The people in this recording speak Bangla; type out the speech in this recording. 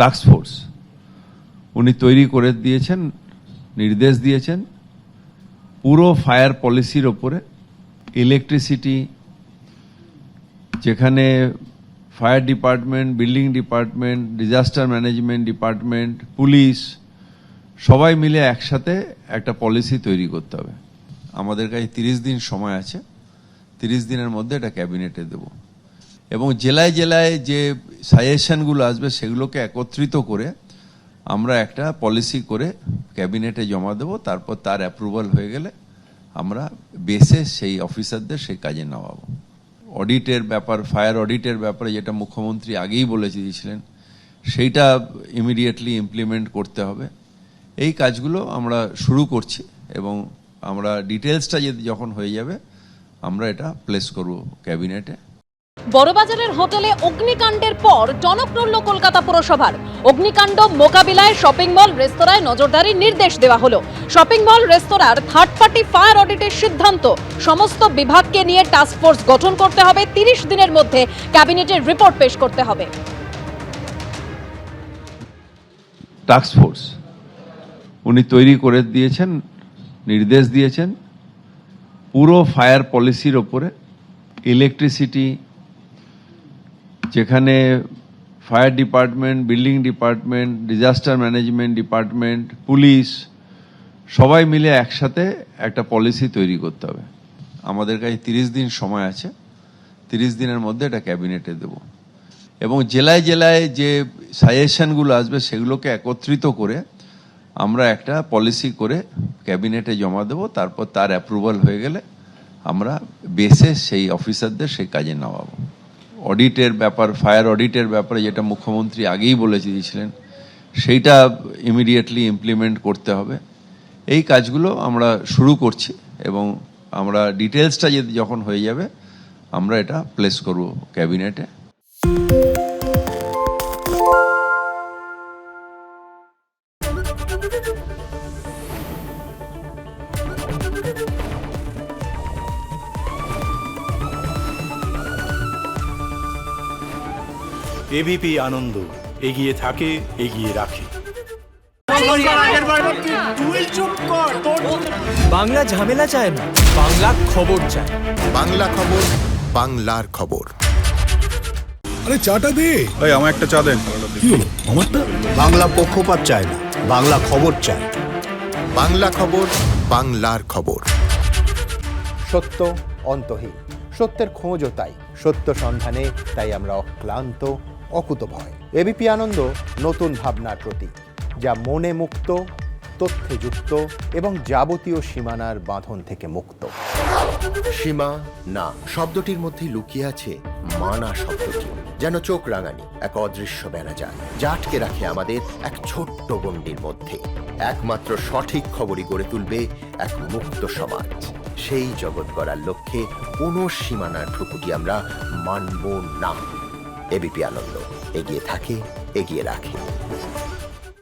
টাস্ক ফোর্স উনি তৈরি করে দিয়েছেন, নির্দেশ দিয়েছেন পুরো ফায়ার পলিসির ওপরে। ইলেকট্রিসিটি, যেখানে fire department, building department, disaster management department, police সবাই মিলে একসাথে একটা পলিসি তৈরি করতে হবে। আমাদের কাছে 30 দিন সময় আছে, 30 দিনের মধ্যে এটা ক্যাবিনেটে দেব এবং জেলায় জেলায় যে সাজেশনগুলো আসবে সেগুলোকে একত্রিত করে আমরা একটা পলিসি করে ক্যাবিনেটে জমা দেব। তারপর তার অ্যাপ্রুভাল হয়ে গেলে আমরা বেসে সেই অফিসারদের সেই কাজে নামাবো। অডিটের ব্যাপার, ফায়ার অডিটের ব্যাপারে যেটা মুখ্যমন্ত্রী আগেই বলে দিয়েছিলেন, সেইটা ইমিডিয়েটলি ইমপ্লিমেন্ট করতে হবে। এই কাজগুলো আমরা শুরু করছি এবং আমরা ডিটেলসটা যখন হয়ে যাবে আমরা এটা প্লেস করব ক্যাবিনেটে। বড়বাজারের হোটেলে অগ্নিকাণ্ডের পর টনক নড়ল কলকাতা পুরসভার। অগ্নিকাণ্ড মোকাবিলায় শপিং মল, রেস্তোরাঁয় নজরদারির নির্দেশ দেওয়া হলো। শপিং মল, রেস্তোরাঁর থার্ড পার্টি ফায়ার অডিটের সিদ্ধান্ত। সমস্ত বিভাগকে নিয়ে টাস্ক ফোর্স গঠন করতে হবে। 30 দিনের মধ্যে ক্যাবিনেটের রিপোর্ট পেশ করতে হবে। টাস্ক ফোর্স উনি তৈরি করে দিয়েছেন, নির্দেশ দিয়েছেন পুরো ফায়ার পলিসির ওপরে। ইলেকট্রিসিটি, যেখানে fire department, building department, disaster management department, police সবাই মিলে একসাথে একটা পলিসি তৈরি করতে হবে। আমাদের কাছে 30 দিন সময় আছে, 30 দিনের মধ্যে এটা ক্যাবিনেটে দেব এবং জেলায় জেলায় যে সাজেশনগুলো আসবে সেগুলোকে একত্রিত করে আমরা একটা পলিসি করে ক্যাবিনেটে জমা দেব। তারপর তার অ্যাপ্রুভাল হয়ে গেলে আমরা বেসে সেই অফিসারদের সেই কাজে নামাবো। অডিটের ব্যাপার, ফায়ার অডিটের ব্যাপারে যেটা মুখ্যমন্ত্রী আগেই বলে দিয়েছিলেন, সেইটা ইমিডিয়েটলি ইমপ্লিমেন্ট করতে হবে। এই কাজগুলো আমরা শুরু করছি এবং আমরা ডিটেলসটা যখন হয়ে যাবে আমরা এটা প্লেস করব ক্যাবিনেটে। এবিপি আনন্দ, এগিয়ে থাকে, এগিয়ে রাখে। বাংলা ঝামেলা চায় না, বাংলা খবর চায়। বাংলা খবর, বাংলার খবর। আরে চাটা দে। এই আমার একটা চা দেন। কি হলো আমারটা? বাংলা পক্ষপাত চায় না, বাংলা খবর চায়। বাংলা খবর, বাংলার খবর। সত্য অন্তহীন, সত্যের খোঁজও তাই, সত্য সন্ধানে তাই আমরা অক্লান্ত, অকুতভয়। এবিপি আনন্দ নতুন ভাবনার প্রতীক, যা মনে মুক্ত, তথ্যে যুক্ত এবং যাবতীয় সীমানার বাঁধন থেকে মুক্ত। সীমা না শব্দটির মধ্যে লুকিয়ে আছে মানা শব্দটি, যেন চোখ রাঙানি এক অদৃশ্য বেড়াজাল, যা আটকে রাখে আমাদের এক ছোট্ট গণ্ডির মধ্যে। একমাত্র সঠিক খবরই গড়ে তুলবে এক মুক্ত সমাজ। সেই জগৎ গড়ার লক্ষ্যে কোনো সীমানার ঠুকুটি আমরা মানব না। এবিপি আনন্দ, এগিয়ে থাকে, এগিয়ে রাখে।